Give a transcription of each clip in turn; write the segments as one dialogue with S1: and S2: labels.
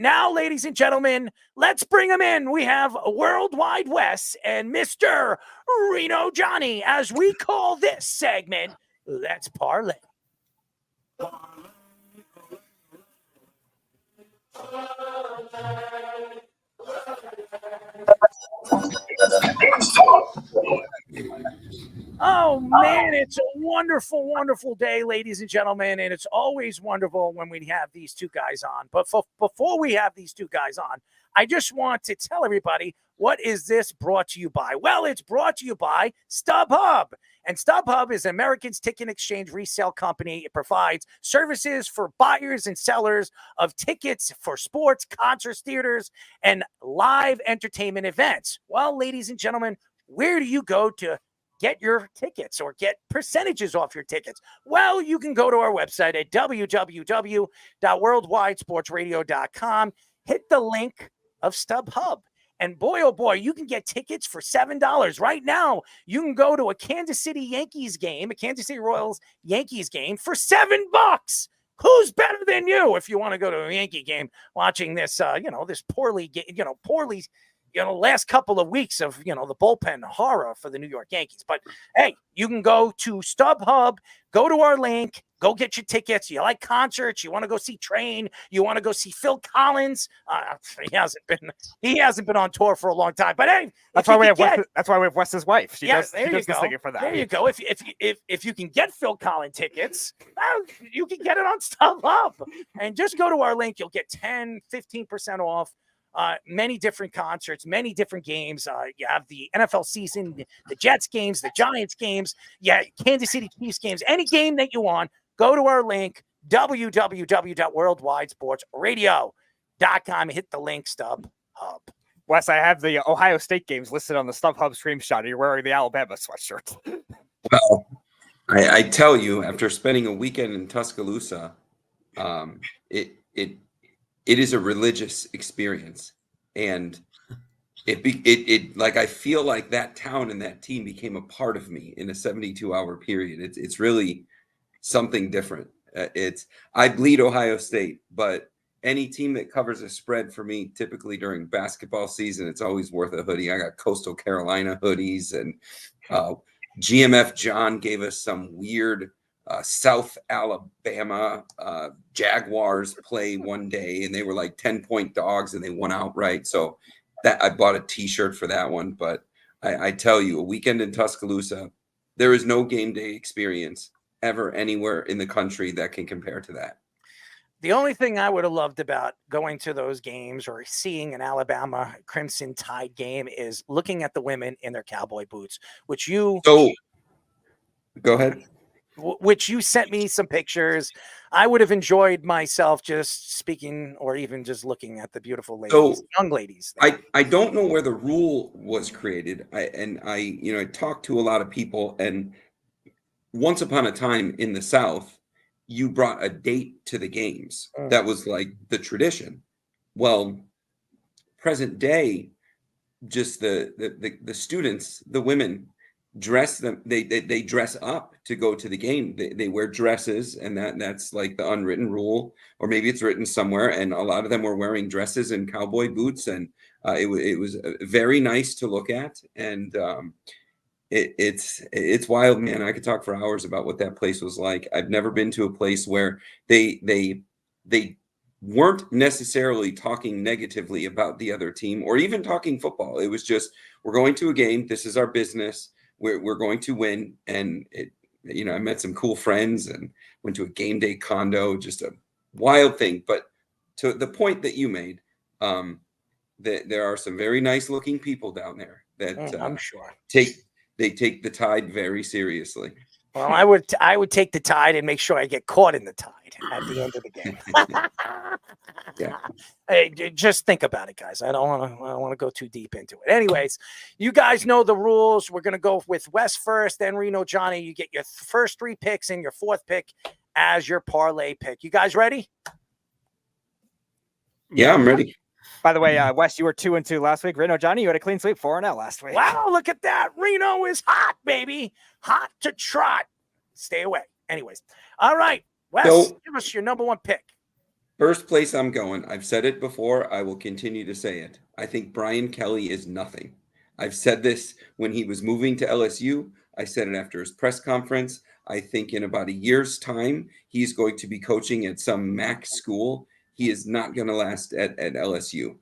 S1: Now, ladies and gentlemen, let's bring him in. We have Worldwide Wes and Mr. Reno Johnny, as we call this segment, Let's Parlay. Oh, man, it's a wonderful, wonderful day, ladies and gentlemen, and it's always wonderful when we have these two guys on. But before we have these two guys on, I just want to tell everybody, what is this brought to you by? Well, it's brought to you by StubHub. And StubHub is American's ticket exchange resale company. It provides services for buyers and sellers of tickets for sports, concerts, theaters, and live entertainment events. Well, ladies and gentlemen, where do you go to get your tickets or get percentages off your tickets? Well, you can go to our website at www.worldwidesportsradio.com. Hit the link of StubHub. And boy, oh boy, you can get tickets for $7. Right now, you can go to a Kansas City Yankees game, a Kansas City Royals Yankees game for $7. Who's better than you if you want to go to a Yankee game watching this, this poorly last couple of weeks of, the bullpen horror for the New York Yankees. But hey, you can go to StubHub, go to our link, go get your tickets. You like concerts, you want to go see Train, you want to go see Phil Collins. He hasn't been on tour for a long time. But hey,
S2: that's why we have Wes's wife. She does the singing for that.
S1: There you go. If you can get Phil Collins tickets, you can get it on StubHub. And just go to our link, you'll get 10-15% off. Many different concerts, many different games. You have the NFL season, the Jets games, the Giants games, Kansas City Chiefs games, any game that you want. Go to our link, www.worldwidesportsradio.com. Hit the link, StubHub.
S2: Wes, I have the Ohio State games listed on the StubHub screenshot. You're wearing the Alabama sweatshirt.
S3: Well, I tell you, after spending a weekend in Tuscaloosa, it is a religious experience, and it like I feel like that town and that team became a part of me in a 72-hour period. It's really something different. I bleed Ohio State, but any team that covers a spread for me, typically during basketball season, it's always worth a hoodie. I got Coastal Carolina hoodies, and GMF John gave us some weird South Alabama Jaguars play one day, and they were like 10-point dogs and they won outright. So that I bought a t-shirt for that one. But I tell you, a weekend in Tuscaloosa, there is no game day experience ever anywhere in the country that can compare to that.
S1: The only thing I would have loved about going to those games or seeing an Alabama Crimson Tide game is looking at the women in their cowboy boots,
S3: go ahead.
S1: Which you sent me some pictures. I would have enjoyed myself just speaking or even just looking at the beautiful ladies, young ladies.
S3: I don't know where the rule was created. I talked to a lot of people, and once upon a time in the South, you brought a date to the games. That was like the tradition. Well, present day, just the students, the women, dress them. They dress up to go to the game. They wear dresses, and that's like the unwritten rule, or maybe it's written somewhere. And a lot of them were wearing dresses and cowboy boots, and it was very nice to look at. And it's wild, man. I could talk for hours about what that place was like. I've never been to a place where they weren't necessarily talking negatively about the other team or even talking football. It was just, we're going to a game. This is our business. We're going to win. And I met some cool friends and went to a game day condo, just a wild thing. But to the point that you made, that there are some very nice looking people down there that
S1: I'm sure
S3: take the Tide very seriously.
S1: Well, I would take the Tide and make sure I get caught in the Tide at the end of the game.
S3: Yeah.
S1: Hey, just think about it, guys. I don't want to go too deep into it. Anyways, you guys know the rules. We're gonna go with Wes first, then Reno Johnny. You get your first 3 picks and your 4th pick as your parlay pick. You guys ready?
S3: Yeah, I'm ready.
S2: By the way, Wes, you were 2-2 last week. Reno Johnny, you had a clean sweep, 4-0 last week.
S1: Wow, look at that. Reno is hot, baby. Hot to trot. Stay away. Anyways. All right. Wes, give us your number 1 pick.
S3: First place I'm going. I've said it before. I will continue to say it. I think Brian Kelly is nothing. I've said this when he was moving to LSU. I said it after his press conference. I think in about a year's time, he's going to be coaching at some MAC school. He is not going to last at LSU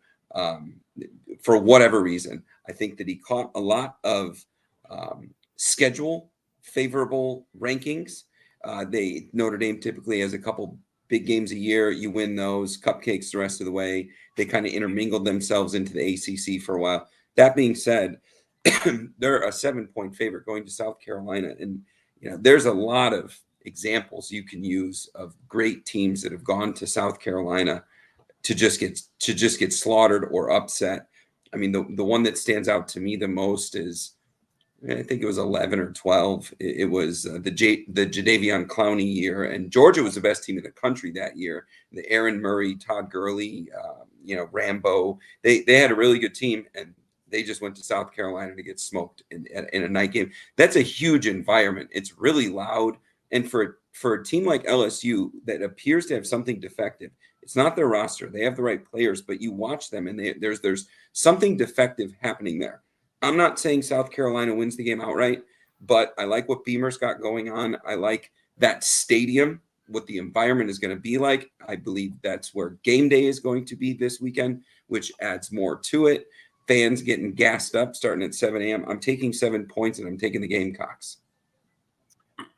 S3: for whatever reason. I think that he caught a lot of schedule favorable rankings. Notre Dame typically has a couple big games a year. You win those cupcakes the rest of the way. They kind of intermingled themselves into the ACC for a while. That being said, they're a 7-point favorite going to South Carolina. And, there's a lot of examples you can use of great teams that have gone to South Carolina to just get slaughtered or upset. I mean, the one that stands out to me the most is, I think it was 11 or 12. It was the Jadeveon Clowney year, and Georgia was the best team in the country that year. The Aaron Murray, Todd Gurley, Rambo. They had a really good team, and they just went to South Carolina to get smoked in a night game. That's a huge environment. It's really loud, and for a team like LSU that appears to have something defective, it's not their roster. They have the right players, but you watch them, and there's something defective happening there. I'm not saying South Carolina wins the game outright, but I like what Beamer's got going on. I like that stadium, what the environment is going to be like. I believe that's where game day is going to be this weekend, which adds more to it. Fans getting gassed up starting at 7 a.m. I'm taking 7 points, and I'm taking the Gamecocks.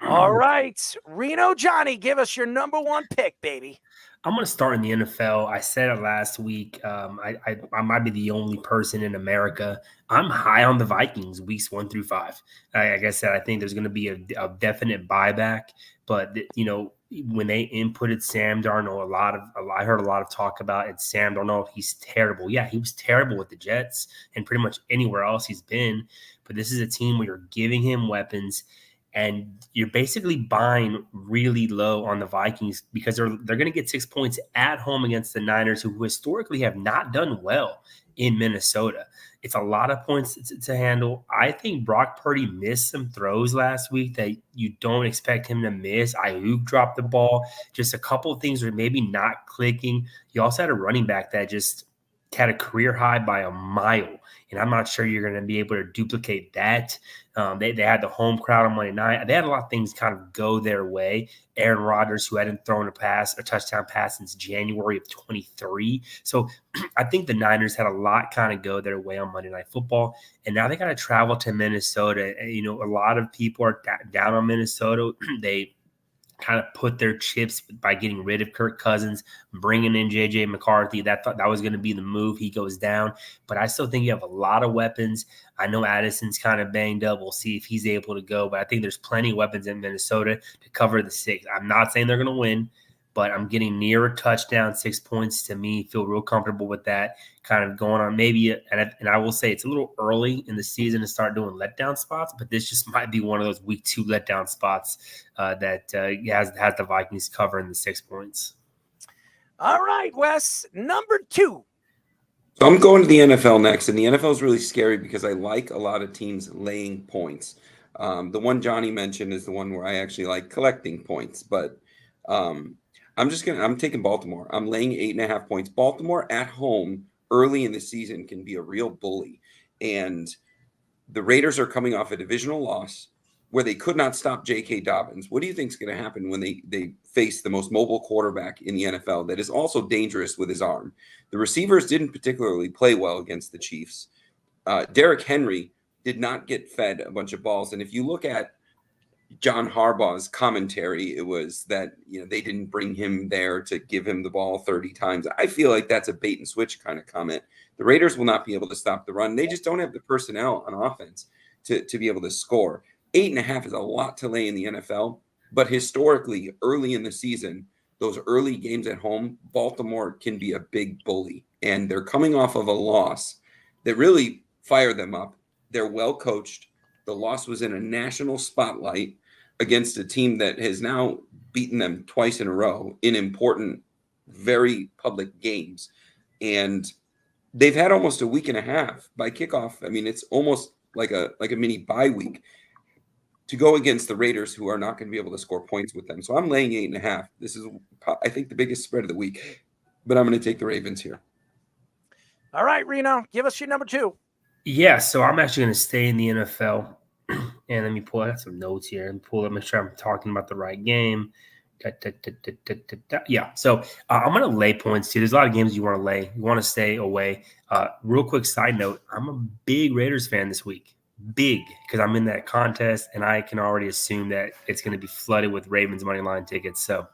S1: All right. Reno Johnny, give us your number one pick, baby.
S4: I'm going to start in the NFL. I said it last week. I might be the only person in America. I'm high on the Vikings weeks 1 through 5. Like I said, I think there's going to be a definite buyback. But when they inputted Sam Darnold, I heard a lot of talk about it. Sam Darnold, he's terrible. Yeah, he was terrible with the Jets and pretty much anywhere else he's been. But this is a team where you're giving him weapons. And you're basically buying really low on the Vikings because they're going to get 6 points at home against the Niners, who historically have not done well in Minnesota. It's a lot of points to handle. I think Brock Purdy missed some throws last week that you don't expect him to miss. Ayuk dropped the ball. Just a couple of things were maybe not clicking. You also had a running back that just had a career high by a mile. And I'm not sure you're going to be able to duplicate that. They had the home crowd on Monday night. They had a lot of things kind of go their way. Aaron Rodgers, who hadn't thrown a touchdown pass since January of 23. So I think the Niners had a lot kind of go their way on Monday Night Football. And now they got to travel to Minnesota. And, a lot of people are down on Minnesota. They kind of put their chips by getting rid of Kirk Cousins, bringing in J.J. McCarthy. That was going to be the move. He goes down. But I still think you have a lot of weapons. I know Addison's kind of banged up. We'll see if he's able to go. But I think there's plenty of weapons in Minnesota to cover the 6. I'm not saying they're going to win, but I'm getting near a touchdown. 6 points to me. Feel real comfortable with that kind of going on. Maybe, and I will say it's a little early in the season to start doing letdown spots, but this just might be one of those week 2 letdown spots that has the Vikings covering the 6 points.
S1: All right, Wes, number 2.
S3: So I'm going to the NFL next, and the NFL is really scary because I like a lot of teams laying points. The one Johnny mentioned is the one where I actually like collecting points, but I'm taking Baltimore. I'm laying 8.5 points. Baltimore at home early in the season can be a real bully. And the Raiders are coming off a divisional loss where they could not stop J.K. Dobbins. What do you think is going to happen when they face the most mobile quarterback in the NFL that is also dangerous with his arm? The receivers didn't particularly play well against the Chiefs. Derrick Henry did not get fed a bunch of balls. And if you look at John Harbaugh's commentary, it was that they didn't bring him there to give him the ball 30 times. I feel like that's a bait and switch kind of comment. The Raiders will not be able to stop the run. They just don't have the personnel on offense to be able to score. 8.5 is a lot to lay in the NFL, but historically, early in the season, those early games at home, Baltimore can be a big bully, and they're coming off of a loss that really fired them up. They're well coached. The loss was in a national spotlight against a team that has now beaten them twice in a row in important, very public games. And they've had almost a week and a half by kickoff. I mean, it's almost like a mini bye week to go against the Raiders, who are not going to be able to score points with them. So I'm laying 8.5. This is, I think, the biggest spread of the week. but I'm going to take the Ravens here.
S1: All right, Reno, give us your number 2.
S4: Yeah, so I'm actually going to stay in the NFL. And let me pull out some notes here and make sure I'm talking about the right game. Yeah, so I'm going to lay points too. There's a lot of games you want to lay. You want to stay away. Real quick side note, I'm a big Raiders fan this week. Big, because I'm in that contest, and I can already assume that it's going to be flooded with Ravens money line tickets. So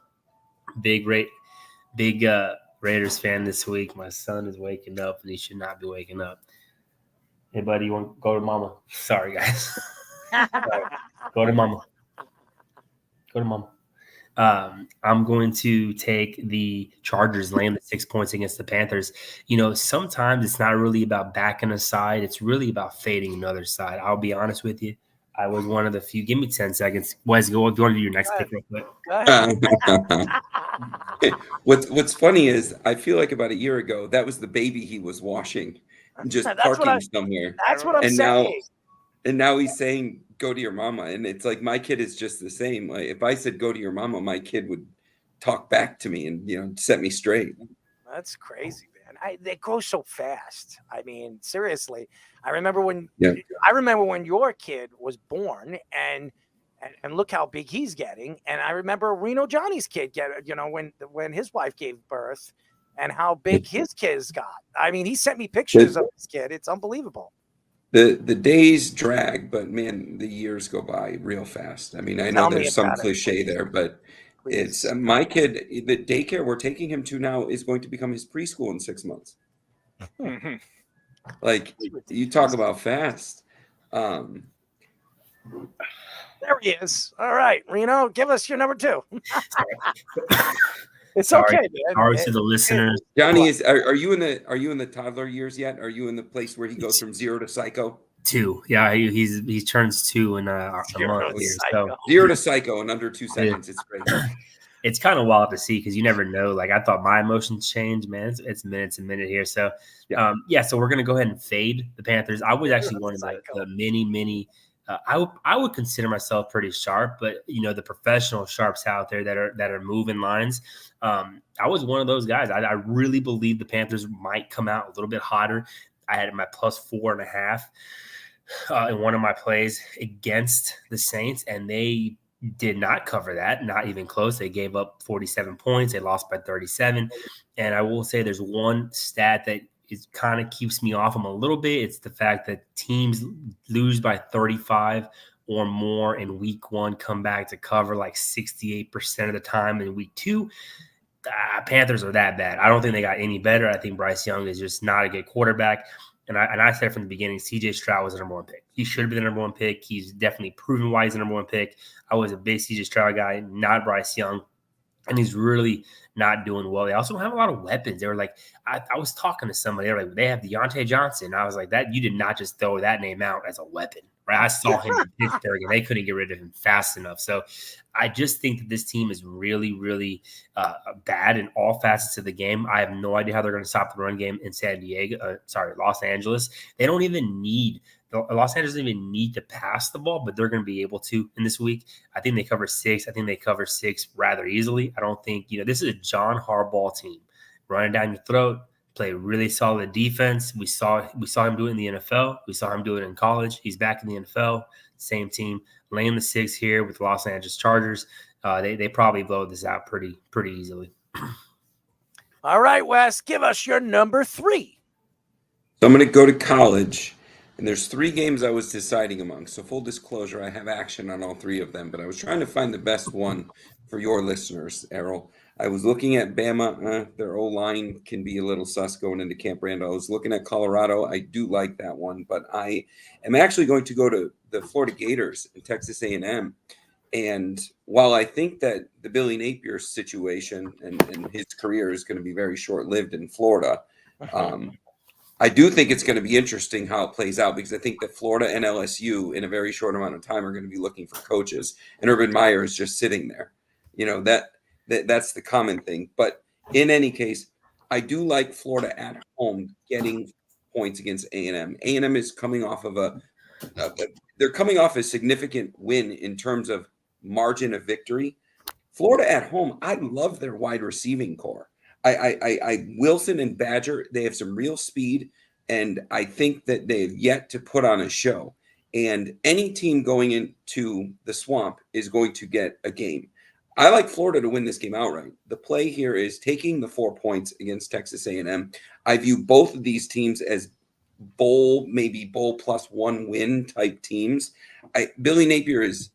S4: big Raiders fan this week. My son is waking up, and he should not be waking up. Hey, buddy, you want to go to mama? Sorry, guys. Go to mama. Go to mama. I'm going to take the Chargers laying the 6 points against the Panthers. Sometimes it's not really about backing a side. It's really about fading another side. I'll be honest with you. I was one of the few. Give me 10 seconds. Wes, go to your next pick real quick.
S3: What's funny is I feel like about a year ago, that was the baby he was washing and just parking somewhere.
S1: That's what I'm saying.
S3: Now he's saying, go to your mama. And it's like, my kid is just the same. Like, if I said, go to your mama, my kid would talk back to me and, set me straight.
S1: That's crazy, man. They go so fast. I mean, seriously, I remember when your kid was born and look how big he's getting. And I remember Reno Johnny's kid when his wife gave birth and how big his kids got. I mean, he sent me pictures of his kid. It's unbelievable.
S3: The days drag, but man, the years go by real fast. I mean, I know there's some cliche there, but it's my kid, the daycare we're taking him to now is going to become his preschool in 6 months. Like, you talk about fast.
S1: There he is. All right, Reno, give us your number 2. It's okay, man.
S4: Sorry to the listeners.
S3: Johnny, are you in the toddler years yet? Are you in the place where he goes from 0 to psycho?
S4: 2. Yeah, he turns 2 in a month here. So
S3: 0 to psycho in under 2 seconds. It's great.
S4: It's kind of wild to see because you never know. Like, I thought my emotions change, man. It's minutes and minute here. So so we're gonna go ahead and fade the Panthers. I was actually one of the many. I would consider myself pretty sharp, but the professional sharps out there that are moving lines. I was one of those guys. I really believe the Panthers might come out a little bit hotter. I had my +4.5 in one of my plays against the Saints, and they did not cover that, not even close. They gave up 47 points. They lost by 37. And I will say there's one stat that it kind of keeps me off them a little bit. It's the fact that teams lose by 35 or more in week 1, come back to cover like 68% of the time in week 2. Panthers are that bad. I don't think they got any better. I think Bryce Young is just not a good quarterback. And I said from the beginning, C.J. Stroud was the number 1 pick. He should be the number 1 pick. He's definitely proven why he's the number 1 pick. I was a big C.J. Stroud guy, not Bryce Young. And he's really not doing well. They also don't have a lot of weapons. They were like, I was talking to somebody. They were like, they have Deontay Johnson. I was like, that you did not just throw that name out as a weapon, right? I saw him in Pittsburgh, and they couldn't get rid of him fast enough. So I just think that this team is really, really bad in all facets of the game. I have no idea how they're going to stop the run game in Los Angeles. They don't even need Los Angeles doesn't even need to pass the ball, but they're going to be able to in this week. I think they cover 6. I think they cover 6 rather easily. I don't think, this is a John Harbaugh team. Running down your throat, play really solid defense. We saw him do it in the NFL. We saw him do it in college. He's back in the NFL. Same team. Laying the 6 here with Los Angeles Chargers. They probably blow this out pretty easily.
S1: All right, Wes, give us your number 3.
S3: So I'm going to go to college. And there's 3 games I was deciding among. So full disclosure, I have action on all 3 of them. But I was trying to find the best one for your listeners, Errol. I was looking at Bama. Their O-line can be a little sus going into Camp Randall. I was looking at Colorado. I do like that one. But I am actually going to go to the Florida Gators and Texas A&M. And while I think that the Billy Napier situation and his career is going to be very short-lived in Florida, I do think it's going to be interesting how it plays out because I think that Florida and LSU in a very short amount of time are going to be looking for coaches, and Urban Meyer is just sitting there. That's the common thing. But in any case, I do like Florida at home getting points against A&M. A&M is coming off of they're coming off a significant win in terms of margin of victory. Florida at home, I love their wide receiving core. Wilson and Badger, they have some real speed, and I think that they've yet to put on a show. And any team going into the Swamp is going to get a game. I like Florida to win this game outright. The play here is taking the 4 points against Texas A&M. I view both of these teams as maybe bowl plus one win type teams. Billy Napier is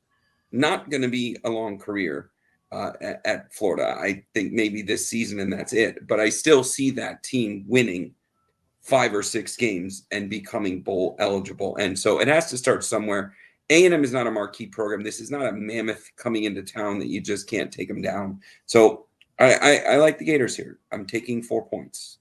S3: not going to be a long career at Florida. I think maybe this season and that's it. But I still see that team winning 5 or 6 games and becoming bowl eligible. And so it has to start somewhere. A&M is not a marquee program. This is not a mammoth coming into town that you just can't take them down. So I like the Gators here. I'm taking 4 points.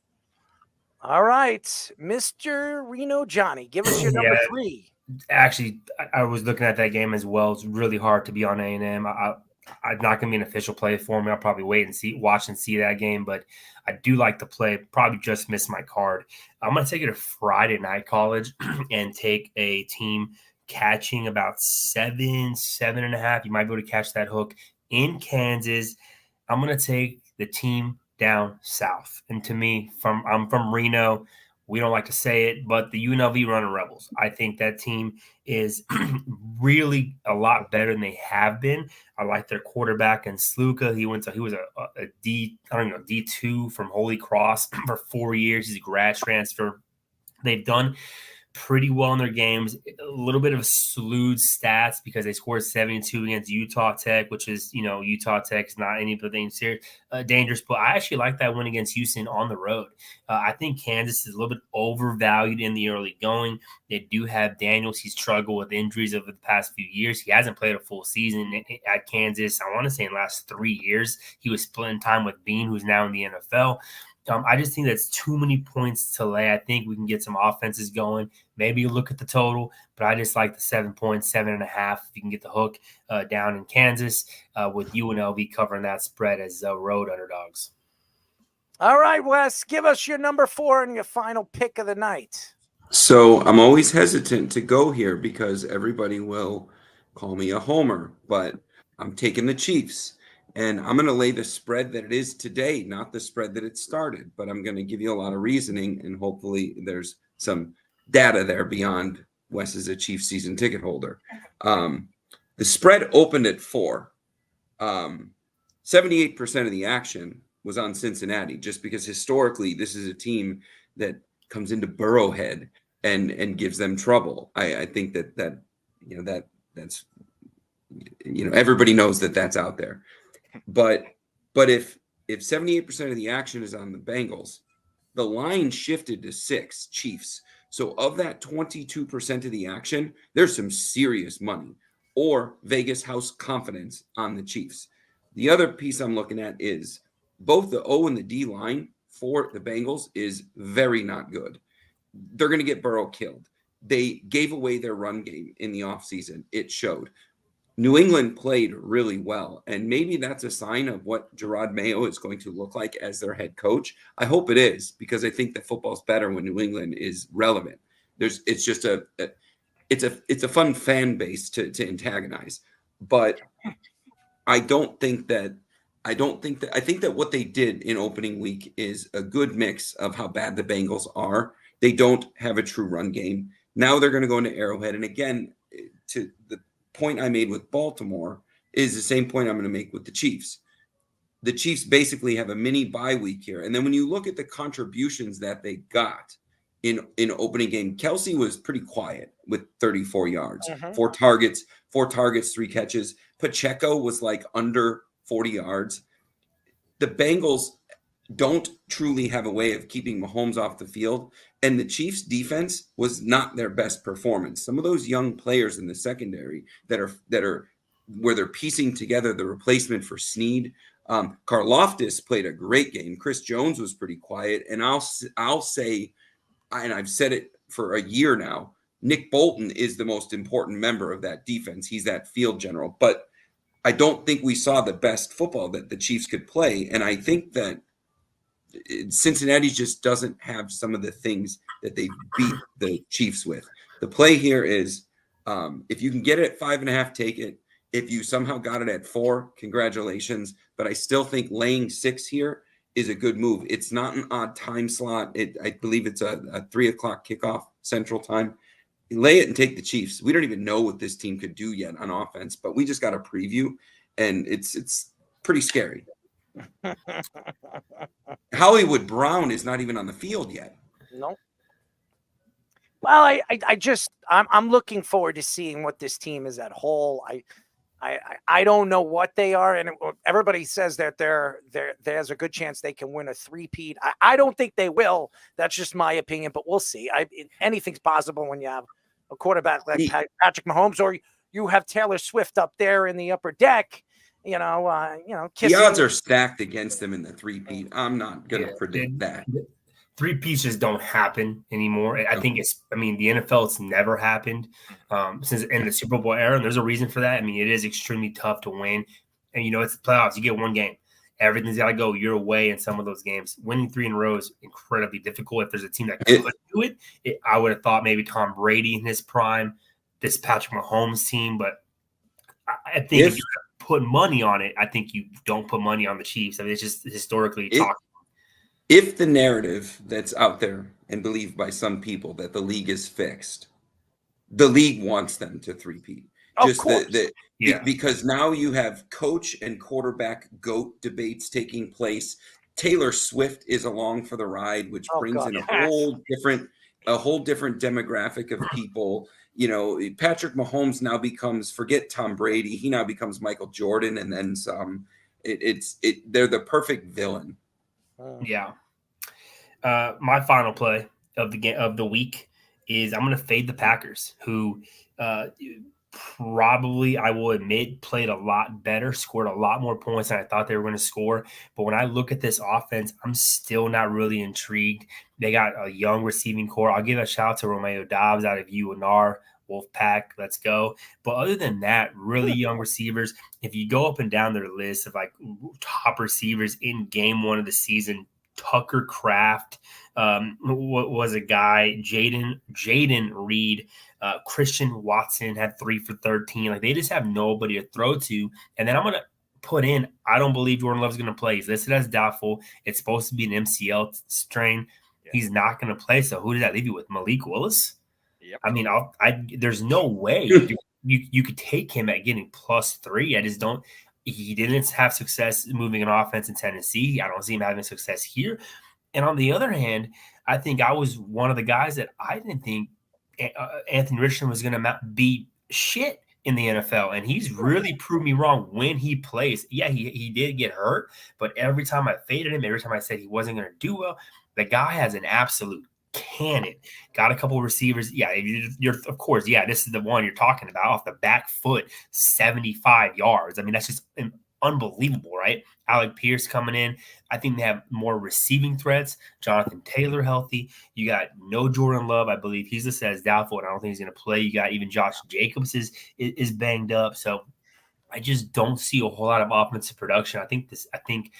S1: All right, Mr. Reno Johnny, give us your number 3.
S4: Actually, I was looking at that game as well. It's really hard to be on A&M. I'm not going to be an official play for me. I'll probably wait and watch and see that game, but I do like the play. Probably just missed my card. I'm going to take it to Friday Night College and take a team catching about 7.5. You might be able to catch that hook in Kansas. I'm going to take the team down south. And to me, I'm from Reno. We don't like to say it, but the UNLV Running Rebels, I think that team is really a lot better than they have been. I like their quarterback and Sluka. He was a D2 from Holy Cross for 4 years. He's a grad transfer. They've done pretty well in their games. A little bit of slewed stats because they scored 72 against Utah Tech, which is, Utah Tech is not anything serious, dangerous. But I actually like that win against Houston on the road. I think Kansas is a little bit overvalued in the early going. They do have Daniels. He's struggled with injuries over the past few years. He hasn't played a full season at Kansas. I want to say in the last 3 years. He was splitting time with Bean, who's now in the NFL. I just think that's too many points to lay. I think we can get some offenses going. Maybe you look at the total, but I just like the 7 points, 7.5. If you can get the hook down in Kansas with UNLV covering that spread as road underdogs.
S1: All right, Wes, give us your number 4 and your final pick of the night.
S3: So I'm always hesitant to go here because everybody will call me a homer, but I'm taking the Chiefs. And I'm going to lay the spread that it is today, not the spread that it started. But I'm going to give you a lot of reasoning, and hopefully there's some data there beyond Wes is a Chiefs season ticket holder. The spread opened at 4. 78% of the action was on Cincinnati, just because historically this is a team that comes into Burrowhead and gives them trouble. I think that's everybody knows that that's out there. But if 78% of the action is on the Bengals, the line shifted to 6 Chiefs. So of that 22% of the action, there's some serious money or Vegas house confidence on the Chiefs. The other piece I'm looking at is both the O and the D line for the Bengals is very not good. They're going to get Burrow killed. They gave away their run game in the offseason. It showed. New England played really well, and maybe that's a sign of what Gerard Mayo is going to look like as their head coach. I hope it is, because I think that football's better when New England is relevant. It's just a fun fan base to antagonize, but I think that what they did in opening week is a good mix of how bad the Bengals are. They don't have a true run game. Now they're going to go into Arrowhead, and again, to the point I made with Baltimore is the same point I'm going to make with the Chiefs. The Chiefs basically have a mini bye week here. And then when you look at the contributions that they got in opening game, Kelsey was pretty quiet with 34 yards, 4 targets, 3 catches. Pacheco was like under 40 yards. The Bengals don't truly have a way of keeping Mahomes off the field. And the Chiefs defense was not their best performance. Some of those young players in the secondary that are where they're piecing together the replacement for Snead. Karlaftis played a great game. Chris Jones was pretty quiet. And I'll say, and I've said it for a year now, Nick Bolton is the most important member of that defense. He's that field general. But I don't think we saw the best football that the Chiefs could play. And I think that Cincinnati just doesn't have some of the things that they beat the Chiefs with. The play here is if you can get it at 5.5, take it. If you somehow got it at 4, congratulations. But I still think laying 6 here is a good move. It's not an odd time slot. I believe it's a 3:00 kickoff Central Time. Lay it and take the Chiefs. We don't even know what this team could do yet on offense, but we just got a preview, and it's pretty scary. Hollywood Brown is not even on the field yet.
S1: No. Well, I'm looking forward to seeing what this team is at whole. I don't know what they are, and everybody says that there's a good chance they can win a three-peat. I don't think they will. That's just my opinion, but we'll see. Anything's possible when you have a quarterback like Patrick Mahomes, or you have Taylor Swift up there in the upper deck. The
S3: odds are stacked against them in the three-peat. I'm not going to predict that.
S4: Three pieces don't happen anymore. I think the NFL, it's never happened since in the Super Bowl era. And there's a reason for that. I mean, it is extremely tough to win. And, it's the playoffs. You get one game. Everything's got to go your way in some of those games. Winning 3 in a row is incredibly difficult. If there's a team that could do it, I would have thought maybe Tom Brady in his prime, this Patrick Mahomes team. But I think if you put money on it, I think you don't put money on the Chiefs. I mean, it's just historically talking.
S3: If the narrative that's out there and believed by some people that the league is fixed, the league wants them to three-peat. Because now you have coach and quarterback GOAT debates taking place. Taylor Swift is along for the ride, which brings in a whole different demographic of people. Patrick Mahomes now becomes, forget Tom Brady, he now becomes Michael Jordan and then some. They're the perfect villain.
S4: Yeah. My final play of the week is I'm going to fade the Packers, who probably, I will admit, played a lot better, scored a lot more points than I thought they were going to score. But when I look at this offense, I'm still not really intrigued. They got a young receiving core. I'll give a shout out to Romeo Dobbs out of UNR. Wolfpack, let's go. But other than that, really young receivers. If you go up and down their list of like top receivers in game 1 of the season, Tucker Kraft, what was a guy, Jaden Reed, Christian Watson had 3 for 13. Like, they just have nobody to throw to. And then I'm going to put in, I don't believe Jordan Love's going to play. He's listed as doubtful. It's supposed to be an MCL strain. Yeah. He's not going to play. So who does that leave you with? Malik Willis? Yep. I mean, there's no way you could take him at getting +3. I just don't. He didn't have success moving an offense in Tennessee. I don't see him having success here. And on the other hand, I think I was one of the guys that I didn't think Anthony Richardson was going to be shit in the NFL. And he's really proved me wrong when he plays. Yeah, he did get hurt, but every time I faded him, every time I said he wasn't going to do well, the guy has an absolute cannon. Got a couple of receivers. Yeah, you're of course. Yeah, this is the one you're talking about off the back foot, 75 yards. I mean, that's just unbelievable, right? Alec Pierce coming in. I think they have more receiving threats. Jonathan Taylor healthy. You got no Jordan Love. I believe he's listed as doubtful, and I don't think he's going to play. You got even Josh Jacobs is banged up. So I just don't see a whole lot of offensive production. I think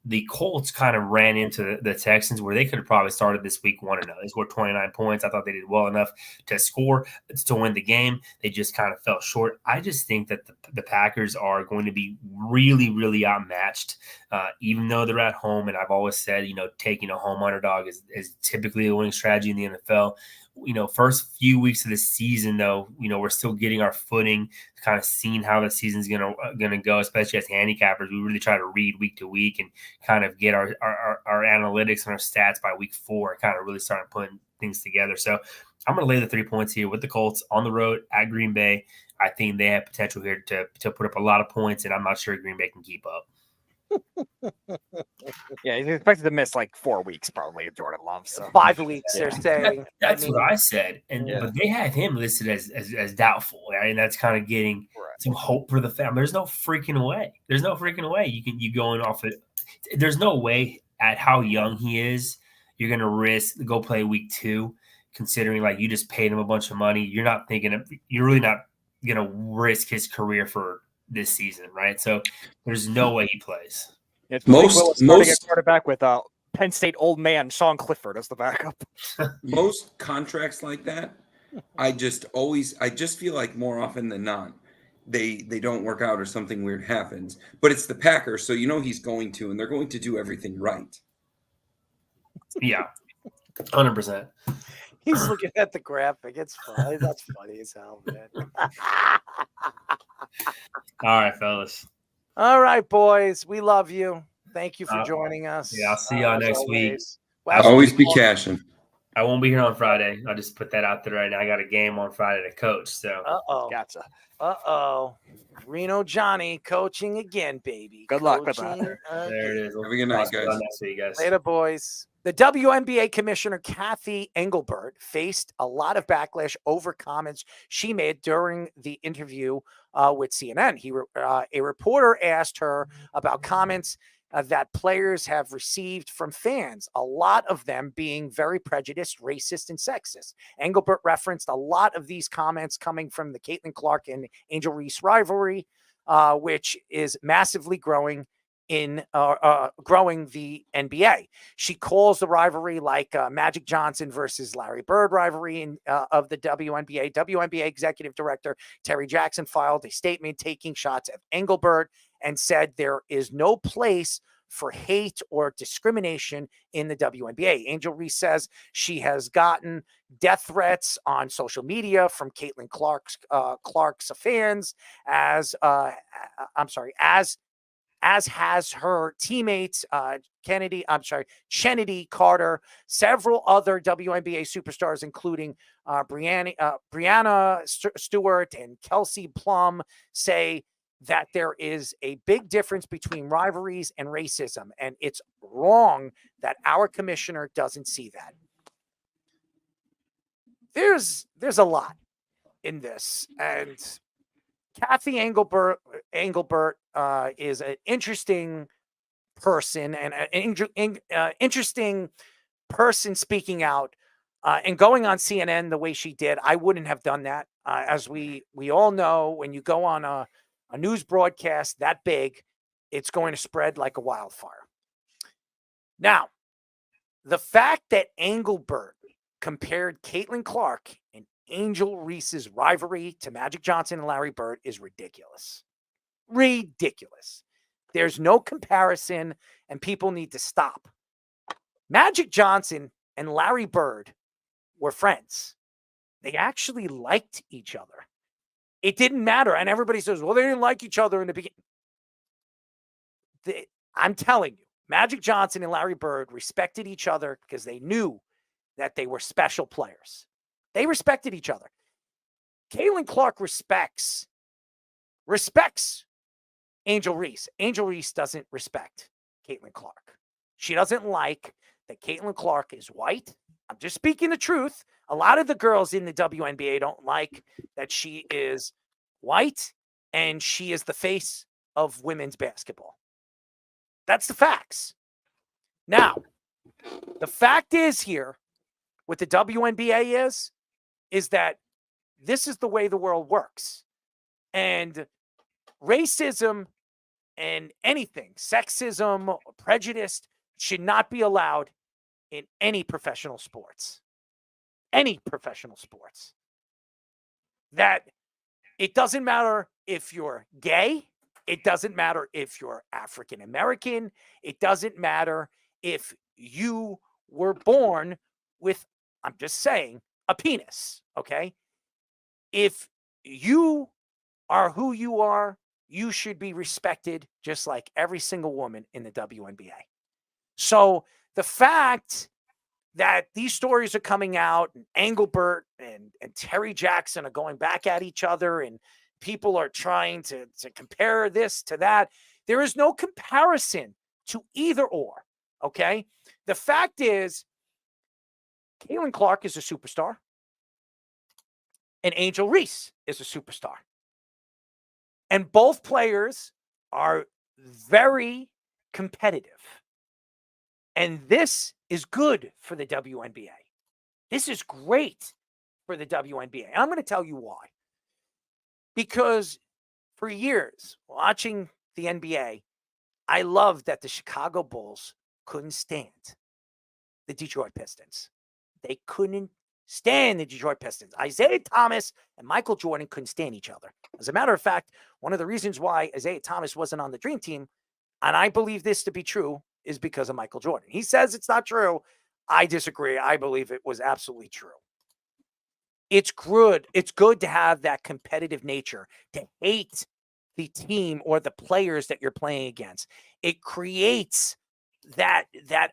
S4: the Colts kind of ran into the Texans where they could have probably started this week 1-0. They scored 29 points. I thought they did well enough to win the game. They just kind of fell short. I just think that the Packers are going to be really, really outmatched, even though they're at home. And I've always said, taking a home underdog is typically a winning strategy in the NFL. First few weeks of the season, though, we're still getting our footing, kind of seeing how the season's gonna go, especially as handicappers. We really try to read week to week and kind of get our analytics and our stats by week 4, kind of really starting putting things together. So I'm going to lay the 3 points here with the Colts on the road at Green Bay. I think they have potential here to put up a lot of points, and I'm not sure Green Bay can keep up.
S2: Yeah, he's expected to miss like 4 weeks probably, Jordan Love. So
S1: 5 weeks, they're saying.
S4: That's what I said. But they have him listed as doubtful, right? And that's kind of getting some hope for the family. There's no freaking way. You going off it. There's no way at how young he is, you're going to risk go play week 2, considering like you just paid him a bunch of money. You're really not going to risk his career for this season, right? So there's no way he plays.
S2: It's most quarterback with Penn State old man Sean Clifford as the backup.
S3: Most contracts like that, I just feel like more often than not, they don't work out or something weird happens. But it's the Packers, so he's going to, and they're going to do everything right.
S4: Yeah, 100%.
S1: He's looking at the graphic. It's funny. That's funny as hell, man.
S4: All right, fellas.
S1: All right, boys. We love you. Thank you for joining us.
S4: Yeah, I'll see y'all
S1: as
S4: next week.
S1: always. Well,
S3: Always be cashing.
S4: I won't be here on Friday. I'll just put that out there right now. I got a game on Friday to coach. So
S2: Gotcha.
S1: Reno Johnny coaching again, baby.
S2: Good luck with that.
S4: there it is.
S3: Have a good night,
S4: Talk
S3: guys.
S4: next week, guys.
S1: Later, boys. The WNBA commissioner, Cathy Engelbert, faced a lot of backlash over comments she made during the interview with CNN. A reporter asked her about comments that players have received from fans, a lot of them being very prejudiced, racist, and sexist. Engelbert referenced a lot of these comments coming from the Caitlin Clark and Angel Reese rivalry, which is massively growing growing the NBA. She calls the rivalry like Magic Johnson versus Larry Bird rivalry of the WNBA. WNBA executive director Terry Jackson filed a statement taking shots at Engelbert and said there is no place for hate or discrimination in the WNBA. Angel Reese says she has gotten death threats on social media from Caitlin Clark's fans, as has her teammates, Kennedy Carter, several other WNBA superstars, including Brianna Stewart and Kelsey Plum, say that there is a big difference between rivalries and racism, and it's wrong that our commissioner doesn't see that. There's a lot in this, and Cathy Engelbert is an interesting person and an interesting person speaking out and going on CNN the way she did. I wouldn't have done that. As we all know, when you go on a news broadcast that big, it's going to spread like a wildfire. Now, the fact that Engelbert compared Caitlin Clark and Angel Reese's rivalry to Magic Johnson and Larry Bird is ridiculous. Ridiculous. There's no comparison, and people need to stop. Magic Johnson and Larry Bird were friends. They actually liked each other. It didn't matter. And everybody says, well, they didn't like each other in the beginning. I'm telling you, Magic Johnson and Larry Bird respected each other because they knew that they were special players. They respected each other. Caitlin Clark respects Angel Reese. Angel Reese doesn't respect Caitlin Clark. She doesn't like that Caitlin Clark is white. I'm just speaking the truth. A lot of the girls in the WNBA don't like that she is white and she is the face of women's basketball. That's the facts. Now, the fact is here with the WNBA is that this is the way the world works. And racism and anything, sexism, or prejudice, should not be allowed in any professional sports. Any professional sports. That it doesn't matter if you're gay. It doesn't matter if you're African American. It doesn't matter if you were born with, I'm just saying, a penis, okay? If you are who you are, you should be respected just like every single woman in the WNBA. So the fact that these stories are coming out and Engelbert and Terry Jackson are going back at each other and people are trying to compare this to that, there is no comparison to either or, okay? The fact is, Caitlin Clark is a superstar and Angel Reese is a superstar. And both players are very competitive. And this is good for the WNBA. This is great for the WNBA. I'm going to tell you why. Because for years, watching the NBA, I loved that the Chicago Bulls couldn't stand the Detroit Pistons. They couldn't stand the Detroit Pistons. Isaiah Thomas and Michael Jordan couldn't stand each other. As a matter of fact, one of the reasons why Isaiah Thomas wasn't on the Dream Team, and I believe this to be true, is because of Michael Jordan. He says it's not true. I disagree. I believe it was absolutely true. It's good. It's good to have that competitive nature, to hate the team or the players that you're playing against. It creates that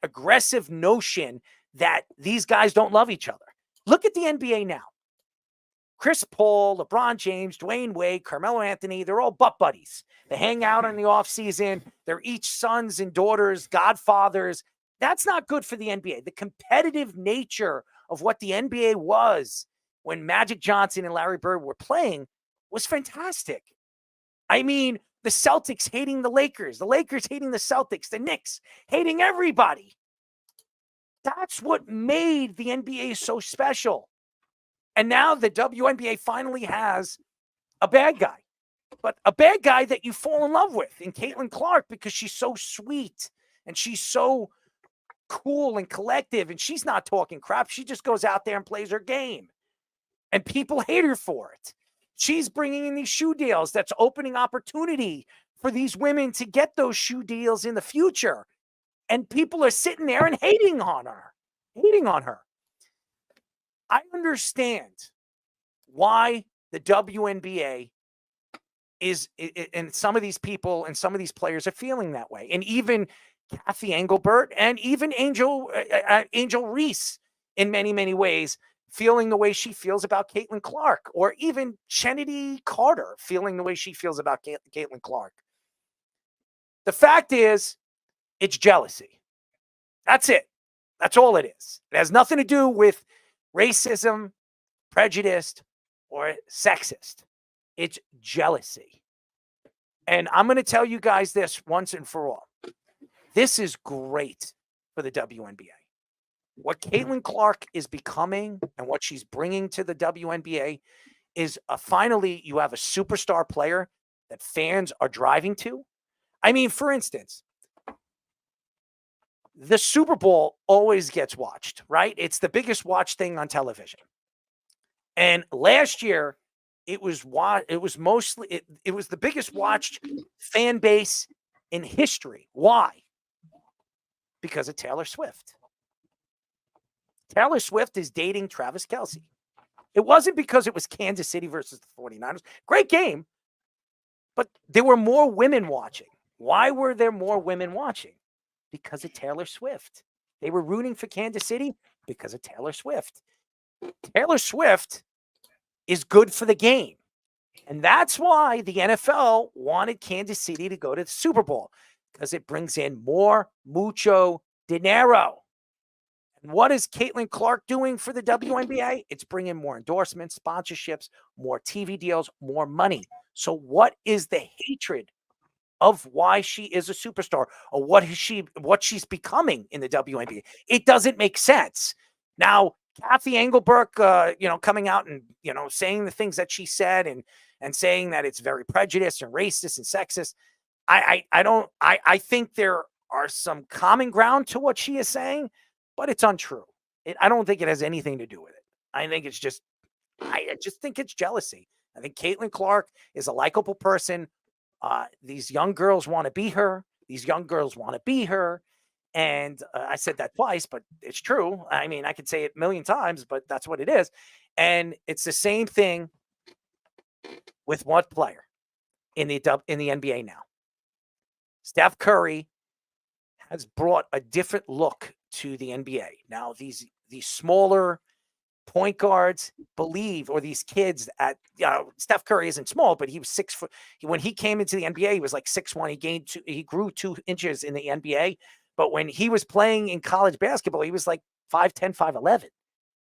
S1: aggressive notion that these guys don't love each other. Look at the NBA now. Chris Paul, LeBron James, Dwayne Wade, Carmelo Anthony, they're all butt buddies. They hang out in the offseason. They're each sons and daughters, godfathers. That's not good for the NBA. The competitive nature of what the NBA was when Magic Johnson and Larry Bird were playing was fantastic. I mean, the Celtics hating the Lakers hating the Celtics, the Knicks hating everybody. That's what made the NBA so special. And now the WNBA finally has a bad guy, but a bad guy that you fall in love with in Caitlin Clark because she's so sweet and she's so cool and collective and she's not talking crap. She just goes out there and plays her game. And people hate her for it. She's bringing in these shoe deals. That's opening opportunity for these women to get those shoe deals in the future. And people are sitting there and hating on her. I understand why the WNBA is, and some of these people and some of these players are feeling that way. And even Cathy Engelbert and even Angel Reese in many, many ways feeling the way she feels about Caitlin Clark, or even Kennedy Carter feeling the way she feels about Caitlin Clark. The fact is, it's jealousy. That's it. That's all it is. It has nothing to do with racism, prejudice, or sexist. It's jealousy. And I'm going to tell you guys this once and for all. This is great for the WNBA. What Caitlin Clark is becoming and what she's bringing to the WNBA is finally you have a superstar player that fans are driving to. I mean, for instance, the Super Bowl always gets watched, right? It's the biggest watched thing on television. And last year, it was the biggest watched fan base in history. Why? Because of Taylor Swift. Taylor Swift is dating Travis Kelce. It wasn't because it was Kansas City versus the 49ers. Great game, but there were more women watching. Why were there more women watching? Because of Taylor Swift. They were rooting for Kansas City because of Taylor Swift. Taylor Swift is good for the game. And that's why the NFL wanted Kansas City to go to the Super Bowl, because it brings in mucho dinero. And what is Caitlin Clark doing for the WNBA? It's bringing more endorsements, sponsorships, more TV deals, more money. So what is the hatred of why she is a superstar, or what she's becoming in the WNBA? It doesn't make sense. Now, Cathy Engelbert, coming out and, saying the things that she said and saying that it's very prejudiced and racist and sexist. I think there are some common ground to what she is saying, but it's untrue. I don't think it has anything to do with it. I just think it's jealousy. I think Caitlin Clark is a likable person. These young girls want to be her. And I said that twice, but it's true. I mean, I could say it a million times, but that's what it is. And it's the same thing with what player in the NBA now. Steph Curry has brought a different look to the NBA. Now, these smaller point guards or these kids Steph Curry isn't small, but he was 6 foot. When he came into the NBA, he was like 6'1". He grew 2 inches in the NBA. But when he was playing in college basketball, he was like 5'10", 5'11".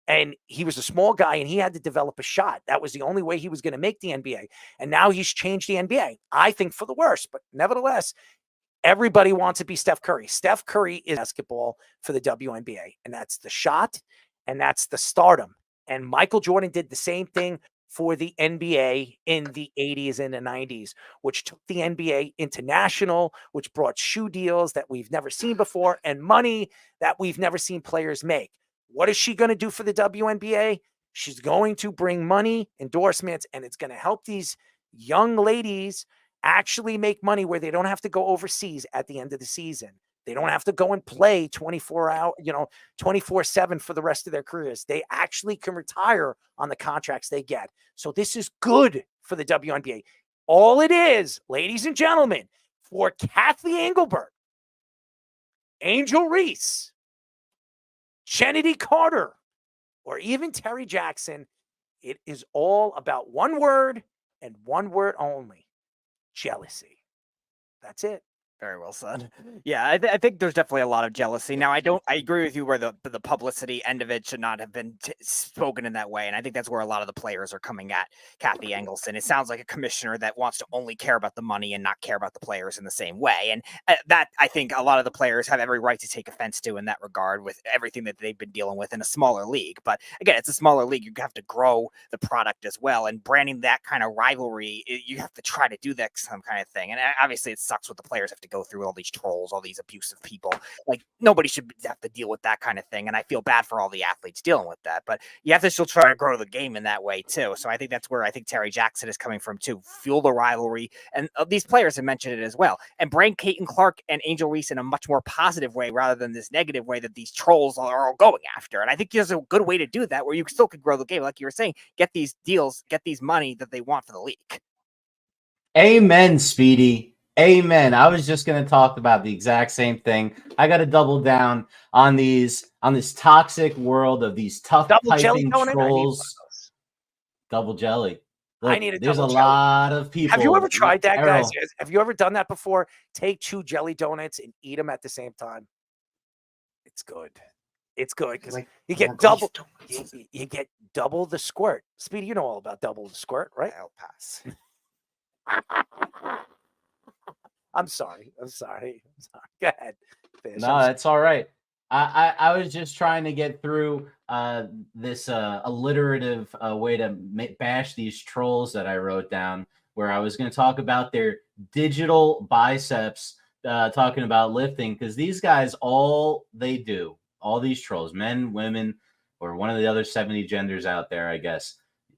S1: And he was a small guy, and he had to develop a shot. That was the only way he was going to make the NBA. And now he's changed the NBA, I think, for the worse. But nevertheless, everybody wants to be Steph Curry. Steph Curry is basketball for the WNBA, and that's the shot, and that's the stardom. And Michael Jordan did the same thing for the NBA in the 80s and the 90s, which took the NBA international, which brought shoe deals that we've never seen before and money that we've never seen players make. What is she going to do for the WNBA? She's going to bring money, endorsements, and it's going to help these young ladies actually make money where they don't have to go overseas at the end of the season. They don't have to go and play 24/7 for the rest of their careers. They actually can retire on the contracts they get. So this is good for the WNBA. All it is, ladies and gentlemen, for Cathy Engelbert, Angel Reese, Kennedy Carter, or even Terry Jackson, it is all about one word and one word only: jealousy. That's it.
S2: Very well said. Yeah, I think there's definitely a lot of jealousy. Now, I agree with you where the publicity end of it should not have been spoken in that way, and I think that's where a lot of the players are coming at Cathy Engelson. It sounds like a commissioner that wants to only care about the money and not care about the players in the same way, and that I think a lot of the players have every right to take offense to in that regard with everything that they've been dealing with in a smaller league. But again, it's a smaller league. You have to grow the product as well, and branding that kind of rivalry, you have to try to do that some kind of thing. And obviously, it sucks what the players have to go through, all these trolls, all these abusive people. Like, nobody should have to deal with that kind of thing, and I feel bad for all the athletes dealing with that, but you have to still try to grow the game in that way too. So I think that's where I think Terry Jackson is coming from too. Fuel the rivalry, and these players have mentioned it as well, and bring Caitlin Clark and Angel Reese in a much more positive way rather than this negative way that these trolls are all going after. And I think there's a good way to do that where you still could grow the game, like you were saying, get these deals, get these money that they want for the league.
S5: Amen, Speedy. Amen. I was just going to talk about the exact same thing. I got to double down on this toxic world of these tough typing trolls. Double jelly. Look,
S1: I need
S5: there's a
S1: jelly.
S5: lot of people.
S1: Have you ever tried that,
S5: Errol,
S1: guys? Have you ever done that before? Take 2 jelly donuts and eat them at the same time. It's good. It's good because you get double. You get double the squirt. Speedy, you know all about double the squirt, right?
S2: I'll pass.
S1: I'm sorry. Go ahead.
S5: No, that's all right. I was just trying to get through this alliterative way to bash these trolls that I wrote down, where I was going to talk about their digital biceps, talking about lifting, because these guys, all they do, all these trolls, men, women, or one of the other 70 genders out there, I guess,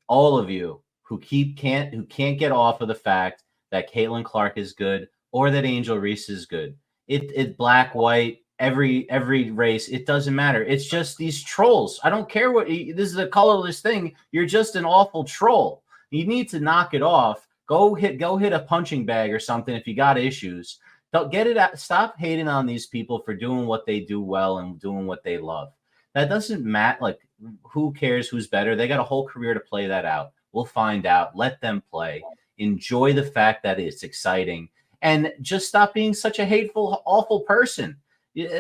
S5: all of you who can't get off of the fact that Caitlin Clark is good or that Angel Reese is good. It black, white, every race, it doesn't matter. It's just these trolls. I don't care what this is, a colorless thing. You're just an awful troll. You need to knock it off. Go hit a punching bag or something if you got issues. Don't get it out. Stop hating on these people for doing what they do well and doing what they love. That doesn't matter. Like, who cares who's better? They got a whole career to play that out. We'll find out. Let them play. Enjoy the fact that it's exciting. And just stop being such a hateful, awful person.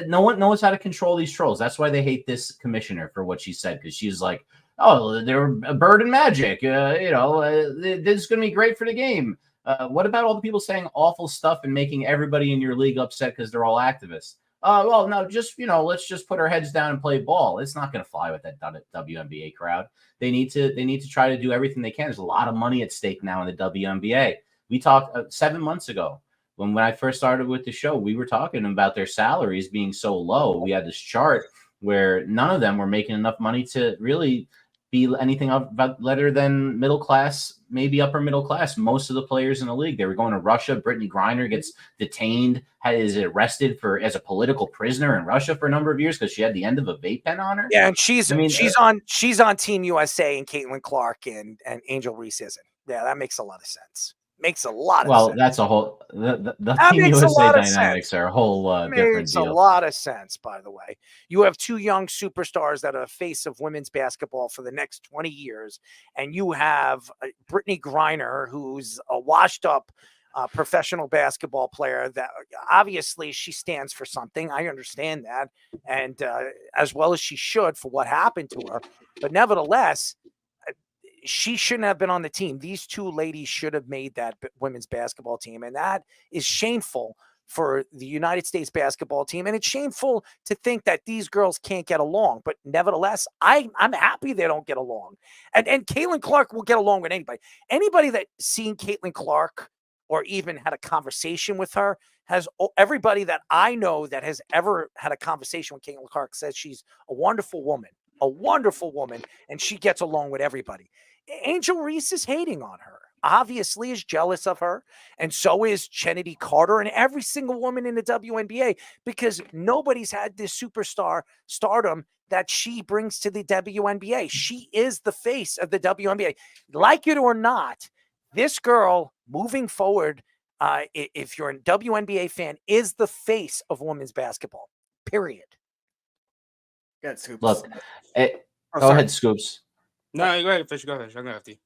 S5: No one knows how to control these trolls. That's why they hate this commissioner for what she said, because she's like, oh, they're a bird and magic. This is going to be great for the game. What about all the people saying awful stuff and making everybody in your league upset because they're all activists? Well, no, just, let's just put our heads down and play ball. It's not going to fly with that WNBA crowd. They need to try to do everything they can. There's a lot of money at stake now in the WNBA. We talked 7 months ago when I first started with the show, we were talking about their salaries being so low. We had this chart where none of them were making enough money to really be anything about better than middle class, maybe upper middle class. Most of the players in the league, they were going to Russia. Brittany Griner gets detained, is arrested as a political prisoner in Russia for a number of years because she had the end of a vape pen on her.
S1: Yeah, and she's on Team USA, and Caitlin Clark and Angel Reese isn't. Yeah, that makes a lot of sense. Makes a lot of sense.
S5: Well, that's a whole the Team USA dynamics are a whole different deal.
S1: Makes a lot of sense, by the way. You have 2 young superstars that are the face of women's basketball for the next 20 years, and you have Brittany Griner, who's a washed-up professional basketball player that obviously she stands for something. I understand that, and as well as she should for what happened to her. But nevertheless, she shouldn't have been on the team. These 2 ladies should have made that women's basketball team. And that is shameful for the United States basketball team. And it's shameful to think that these girls can't get along. But nevertheless, I'm happy they don't get along. And Caitlin Clark will get along with anybody. Anybody that seen Caitlin Clark or even had a conversation with her everybody that I know that has ever had a conversation with Caitlin Clark says she's a wonderful woman, and she gets along with everybody. Angel Reese is hating on her. obviously is jealous of her, and so is Kennedy Carter and every single woman in the WNBA, because nobody's had this superstar stardom that she brings to the WNBA. She is the face of the WNBA. Like it or not, this girl moving forward, if you're a WNBA fan, is the face of women's basketball, period.
S2: Good, Scoops.
S5: Look, go
S2: sorry.
S5: ahead, Scoops.
S6: No, go ahead, Fish. Go ahead. I'm gonna have to.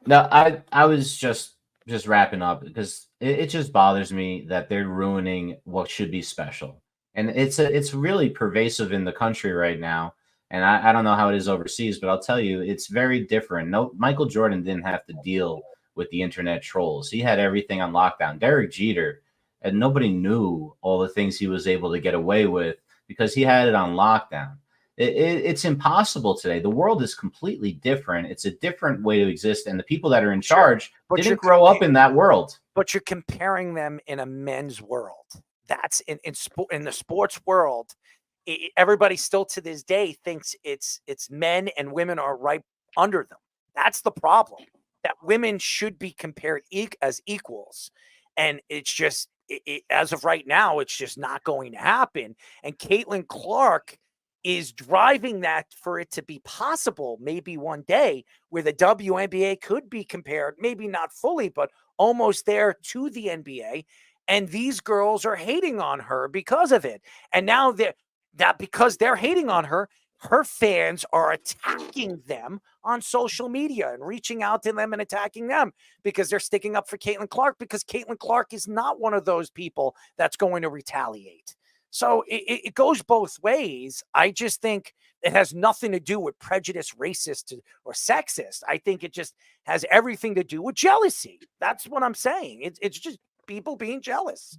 S5: No, I was just wrapping up because it just bothers me that they're ruining what should be special, and it's really pervasive in the country right now. And I don't know how it is overseas, but I'll tell you, it's very different. No, Michael Jordan didn't have to deal with the internet trolls. He had everything on lockdown. Derek Jeter, and nobody knew all the things he was able to get away with because he had it on lockdown. It's impossible today. The world is completely different. It's a different way to exist, and the people that are in charge didn't grow up in that world.
S1: But you're comparing them in a men's world. That's in the sports world. Everybody still to this day thinks it's men and women are right under them. That's the problem. That women should be compared as equals, and it's just as of right now, it's just not going to happen. And Caitlin Clark is driving that for it to be possible, maybe one day, where the WNBA could be compared, maybe not fully, but almost there to the NBA. And these girls are hating on her because of it. And now because they're hating on her, her fans are attacking them on social media and reaching out to them and attacking them because they're sticking up for Caitlin Clark, because Caitlin Clark is not one of those people that's going to retaliate. So it goes both ways. I just think it has nothing to do with prejudice, racist, or sexist. I think it just has everything to do with jealousy. That's what I'm saying. It's just people being jealous.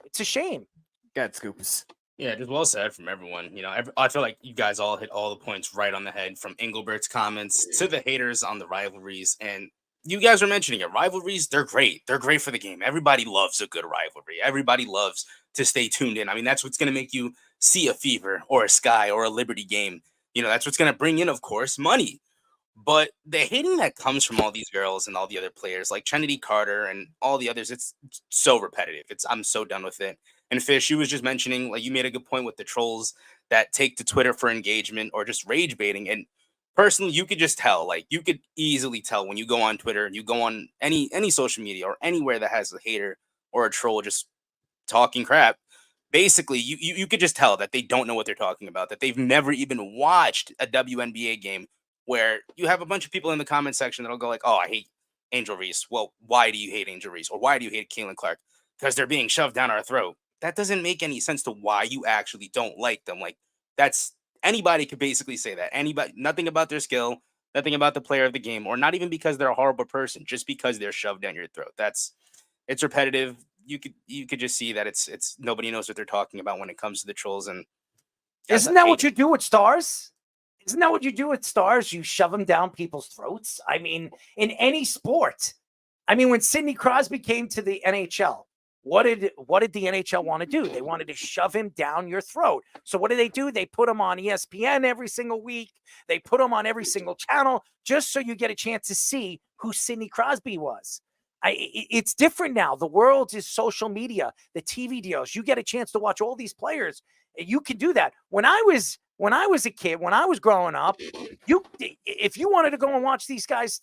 S1: It's a shame.
S2: Good, Scoops.
S6: Yeah, just well said from everyone. I feel like you guys all hit all the points right on the head, from Engelbert's comments to the haters on the rivalries. And you guys were mentioning it. Rivalries, they're great. They're great for the game. Everybody loves a good rivalry. Everybody loves to stay tuned in. I mean, that's what's going to make you see a Fever or a Sky or a Liberty game. That's what's going to bring in, of course, money. But the hating that comes from all these girls and all the other players like Kennedy Carter and all the others, it's so repetitive. I'm so done with it. And Fish, you was just mentioning, like, you made a good point with the trolls that take to Twitter for engagement or just rage baiting. And personally, you could just tell, like, you could easily tell when you go on Twitter and you go on any social media or anywhere that has a hater or a troll just talking crap. Basically, you could just tell that they don't know what they're talking about, that they've never even watched a WNBA game, where you have a bunch of people in the comment section that'll go like, oh, I hate Angel Reese. Well, why do you hate Angel Reese? Or why do you hate Caitlin Clark? Because they're being shoved down our throat. That doesn't make any sense to why you actually don't like them. Like, anybody could basically say that. Anybody, nothing about their skill, nothing about the player of the game, or not even because they're a horrible person, just because they're shoved down your throat. It's repetitive. You could just see that it's nobody knows what they're talking about when it comes to the trolls. And
S1: isn't that what you do with stars? Isn't that what you do with stars? You shove them down people's throats. I mean, in any sport. I mean, when Sidney Crosby came to the NHL, what did the NHL want to do? They wanted to shove him down your throat. So what do? They put him on ESPN every single week. They put him on every single channel just so you get a chance to see who Sidney Crosby was. It's different now. The world is social media, the TV deals. You get a chance to watch all these players. You can do that. When I was a kid, when I was growing up, if you wanted to go and watch these guys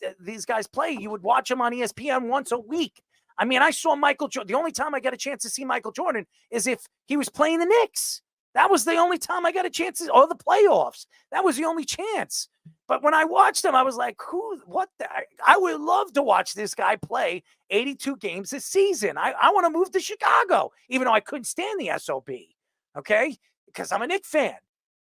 S1: play, you would watch them on ESPN once a week. I mean, I saw Michael Jordan. The only time I got a chance to see Michael Jordan is if he was playing the Knicks. That was the only time I got a chance or the playoffs. That was the only chance. But when I watched him, I was like, I would love to watch this guy play 82 games this season. I want to move to Chicago, even though I couldn't stand the SOB. Okay? Because I'm a Knicks fan.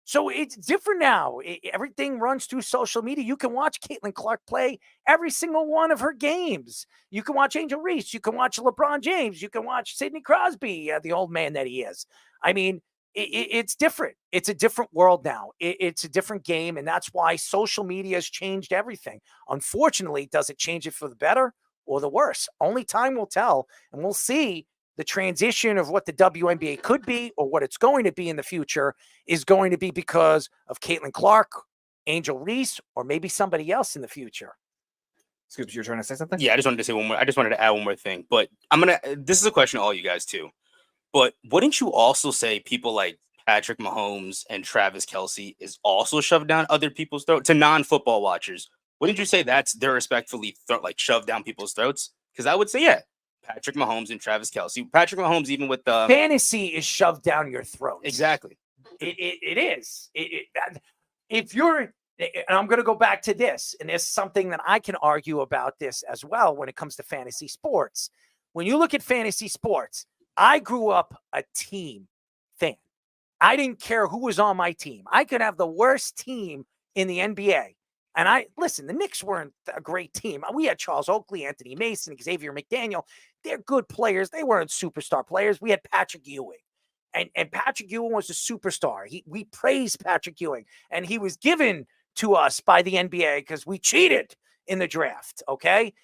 S1: So it's different now. Everything runs through social media. You can watch Caitlin Clark play every single one of her games. You can watch Angel Reese. You can watch LeBron James. You can watch Sidney Crosby, the old man that he is. I mean, it's different. It's a different world now. It's a different game, and that's why social media has changed everything. Unfortunately, does it change it for the better or the worse? Only time will tell, and we'll see. The transition of what the WNBA could be or what it's going to be in the future is going to be because of Caitlin Clark, Angel Reese, or maybe somebody else in the future.
S2: Excuse me, you're trying to say something?
S6: Yeah, I just wanted to say one more. I just wanted to add one more thing, but this is a question to all you guys too. But wouldn't you also say people like Patrick Mahomes and Travis Kelce is also shoved down other people's throats to non-football watchers? Wouldn't you say they're respectfully like shoved down people's throats? Because I would say, yeah, Patrick Mahomes and Travis Kelce. Patrick Mahomes, even with the
S1: Fantasy is shoved down your throat.
S6: exactly.
S1: It is. If you're, and I'm going to go back to this, and there's something that I can argue about this as well when it comes to fantasy sports. When you look at fantasy sports, I grew up a team fan. I didn't care who was on my team. I could have the worst team in the NBA. And listen, the Knicks weren't a great team. We had Charles Oakley, Anthony Mason, Xavier McDaniel. They're good players. They weren't superstar players. We had Patrick Ewing. And Patrick Ewing was a superstar. We praised Patrick Ewing. And he was given to us by the NBA because we cheated in the draft, okay?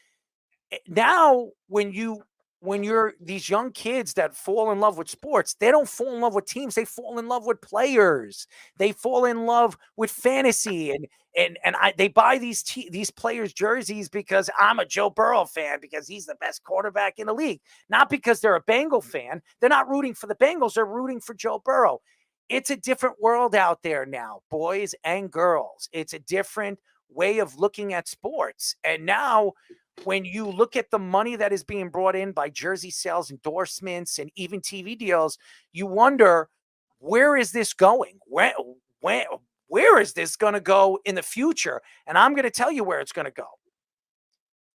S1: Now, when you're these young kids that fall in love with sports, they don't fall in love with teams. They fall in love with players. They fall in love with fantasy, and they buy these players' jerseys because I'm a Joe Burrow fan because he's the best quarterback in the league, not because they're a Bengal fan. They're not rooting for the Bengals. They're rooting for Joe Burrow. It's a different world out there now, boys and girls. It's a different way of looking at sports, and now, when you look at the money that is being brought in by jersey sales, endorsements, and even TV deals, you wonder, where is this going? Where is this going to go in the future? And I'm going to tell you where it's going to go.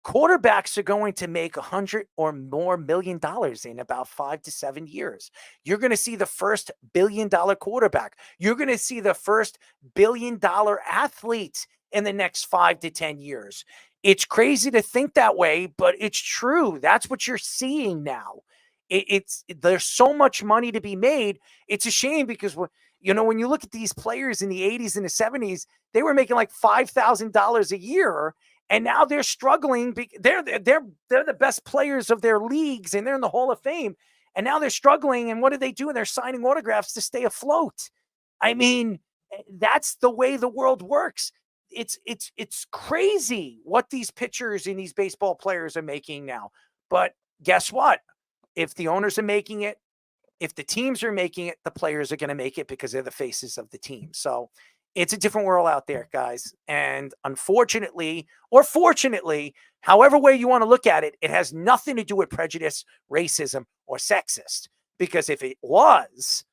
S1: Quarterbacks are going to make $100 or more million in about 5 to 7 years. You're going to see the first $1 billion quarterback. You're going to see the first $1 billion athlete in the next 5 to 10 years. It's crazy to think that way, but it's true. That's what you're seeing now. There's so much money to be made. It's a shame because when you look at these players in the 80s and the 70s, they were making like $5,000 a year, and now they're struggling. They're the best players of their leagues, and they're in the Hall of Fame. And now they're struggling. And what do? They're signing autographs to stay afloat. I mean, that's the way the world works. It's crazy what these pitchers and these baseball players are making now. But guess what? If the owners are making it, if the teams are making it, the players are going to make it because they're the faces of the team. So it's a different world out there, guys. And unfortunately, or fortunately, however way you want to look at it, it has nothing to do with prejudice, racism, or sexist. Because if it was,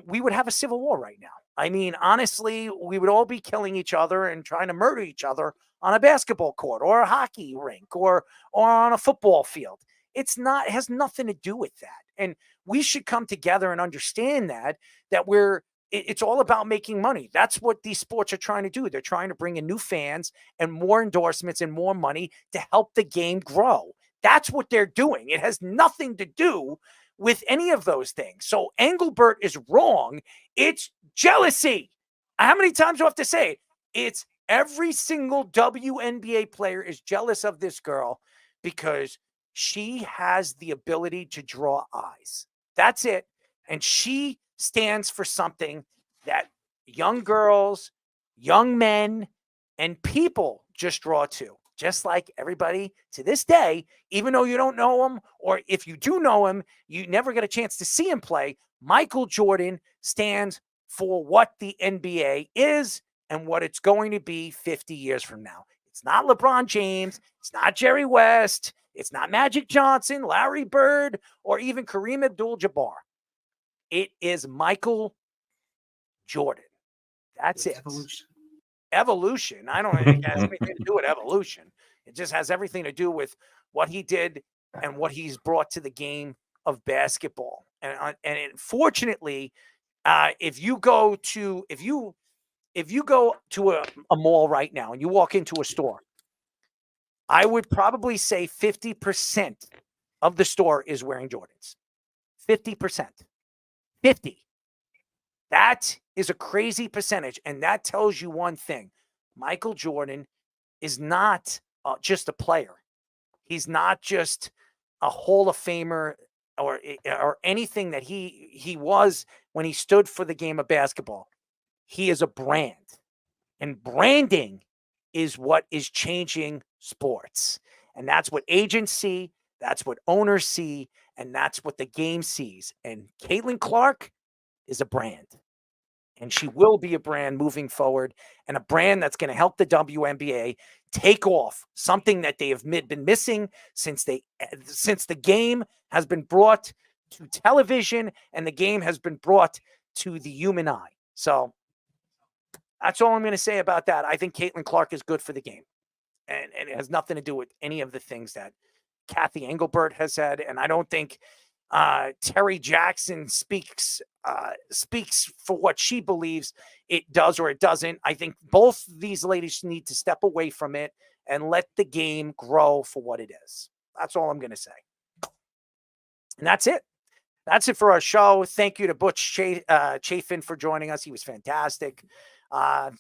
S1: we would have a civil war right now. I mean, honestly, we would all be killing each other and trying to murder each other on a basketball court or a hockey rink or on a football field. It has nothing to do with that. And we should come together and understand that it's all about making money. That's what these sports are trying to do. They're trying to bring in new fans and more endorsements and more money to help the game grow. That's what they're doing. It has nothing to do with any of those things. So Engelbert is wrong. It's jealousy. How many times do I have to say it? It's every single WNBA player is jealous of this girl because she has the ability to draw eyes. That's it. And she stands for something that young girls, young men, and people just draw to. Just like everybody to this day, even though you don't know him, or if you do know him, you never get a chance to see him play. Michael Jordan stands for what the NBA is and what it's going to be 50 years from now. It's not LeBron James. It's not Jerry West. It's not Magic Johnson, Larry Bird, or even Kareem Abdul-Jabbar. It is Michael Jordan. That's it. Evolution. I don't think it has anything to do with evolution. It just has everything to do with what he did and what he's brought to the game of basketball. And fortunately, if you go to a mall right now and you walk into a store, I would probably say 50% of the store is wearing Jordans. 50%. 50. That is a crazy percentage, and that tells you one thing. Michael Jordan is not just a player. He's not just a Hall of Famer or anything that he was when he stood for the game of basketball. He is a brand, and branding is what is changing sports. And that's what agents see. That's what owners see. And that's what the game sees. And Caitlin Clark is a brand. And she will be a brand moving forward, and a brand that's going to help the WNBA take off, something that they have been missing since the game has been brought to television and the game has been brought to the human eye. So that's all I'm going to say about that. I think Caitlin Clark is good for the game, and it has nothing to do with any of the things that Cathy Engelbert has said, and I don't think Terry Jackson speaks for what she believes it does or it doesn't. I think both these ladies need to step away from it and let the game grow for what it is. That's all I'm going to say. And that's it. That's it for our show. Thank you to Butch Chafin for joining us. He was fantastic.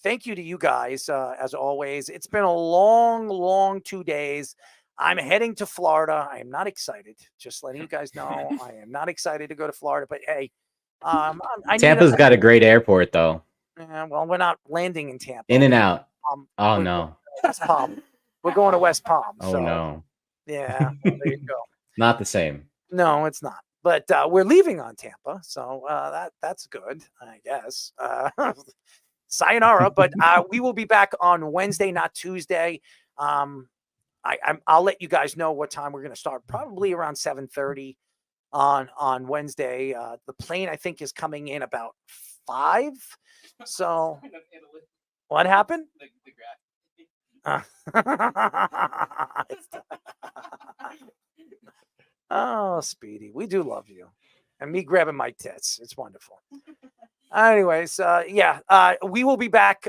S1: Thank you to you guys, as always. It's been a long 2 days. I'm heading to Florida. I am not excited. Just letting you guys know, I am not excited to go to Florida. But hey,
S7: Tampa's got a great airport, though.
S1: Well, we're not landing in Tampa.
S7: In and out. Oh
S1: we're
S7: no.
S1: West Palm. We're going to West Palm.
S7: Oh
S1: so,
S7: no.
S1: Yeah. Well, there you go.
S7: Not the same.
S1: No, it's not. But we're leaving on Tampa, so that's good, I guess. Sayonara. But we will be back on Wednesday, not Tuesday. I'll let you guys know what time we're going to start. Probably around 7:30 on Wednesday. The plane, I think, is coming in about 5. So what happened? Oh, Speedy, we do love you. And me grabbing my tits. It's wonderful. Anyways, we will be back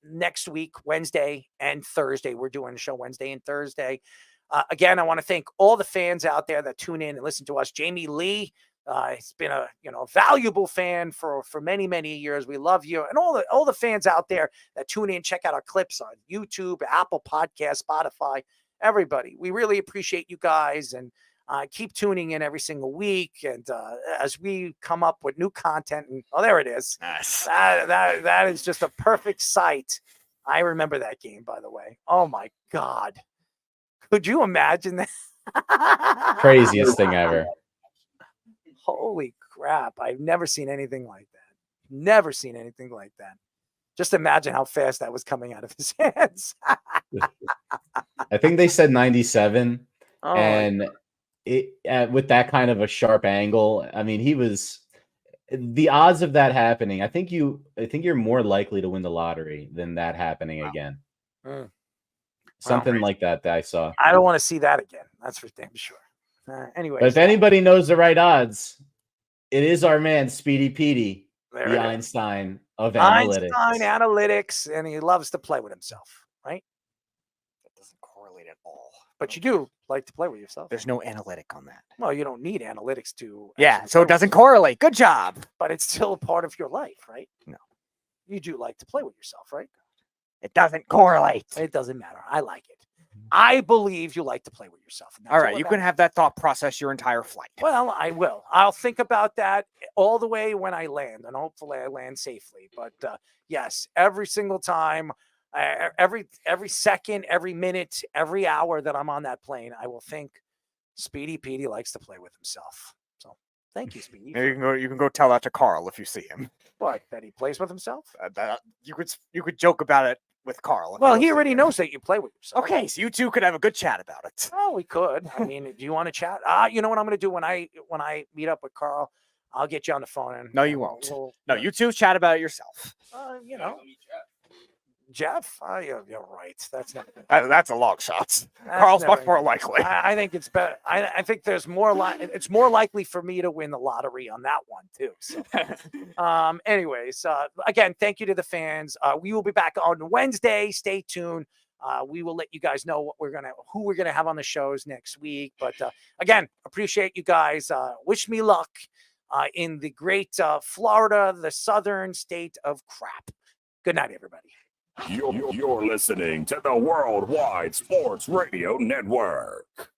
S1: next week, Wednesday and Thursday. We're doing the show Wednesday and Thursday. Again, I want to thank all the fans out there that tune in and listen to us. Jamie Lee, he's been a valuable fan for many years. We love you, and all the fans out there that tune in, check out our clips on YouTube, Apple Podcasts, Spotify. Everybody, we really appreciate you guys, and keep tuning in every single week. And as we come up with new content, and there it is.
S2: Nice.
S1: That is just a perfect sight. I remember that game, by the way. Oh my God. Could you imagine that?
S7: Craziest thing ever.
S1: Holy crap. I've never seen anything like that. Never seen anything like that. Just imagine how fast that was coming out of his hands.
S7: I think they said 97.
S1: Oh,
S7: And with that kind of a sharp angle, I mean, the odds of that happening, I think you're more likely to win the lottery than that happening again. Something like that I saw.
S1: I don't want to see that again. That's for damn sure. Anyway,
S7: but if anybody knows the right odds, it is our man Speedy Petey,
S1: there
S7: the Einstein of analytics.
S1: Einstein analytics, and he loves to play with himself, right?
S2: That doesn't correlate at all.
S1: But you do like to play with yourself.
S2: There's no analytic on that.
S1: Well, you don't need analytics to.
S2: Yeah, so it doesn't correlate. Good job.
S1: But it's still a part of your life, right?
S2: No.
S1: You do like to play with yourself, right?
S2: It doesn't correlate.
S1: It doesn't matter. I like it. I believe you like to play with yourself.
S2: All right, you can have that thought process your entire flight.
S1: Well, I will. I'll think about that all the way when I land, and hopefully I land safely. But yes, every single time, every second, every minute, every hour that I'm on that plane, I will think Speedy Petey likes to play with himself. So thank you, Speedy.
S2: You can go tell that to Carl if you see him.
S1: What, that he plays with himself?
S2: You could joke about it with Carl.
S1: Well, he already knows that you play with yourself.
S2: Okay, so you two could have a good chat about it.
S1: Oh, we could. I mean, do you want to chat? You know what I'm going to do when I meet up with Carl? I'll get you on the phone. And
S2: no, you won't. No, you two chat about it yourself.
S1: Jeff. You're right.
S2: That's a long shot. Carl's much more likely.
S1: I think it's better. I think there's more. It's more likely for me to win the lottery on that one too. So, anyways, again, thank you to the fans. We will be back on Wednesday. Stay tuned. We will let you guys know who we're gonna have on the shows next week. But again, appreciate you guys. Wish me luck in the great Florida, the southern state of crap. Good night, everybody.
S8: You're listening to the Worldwide Sports Radio Network.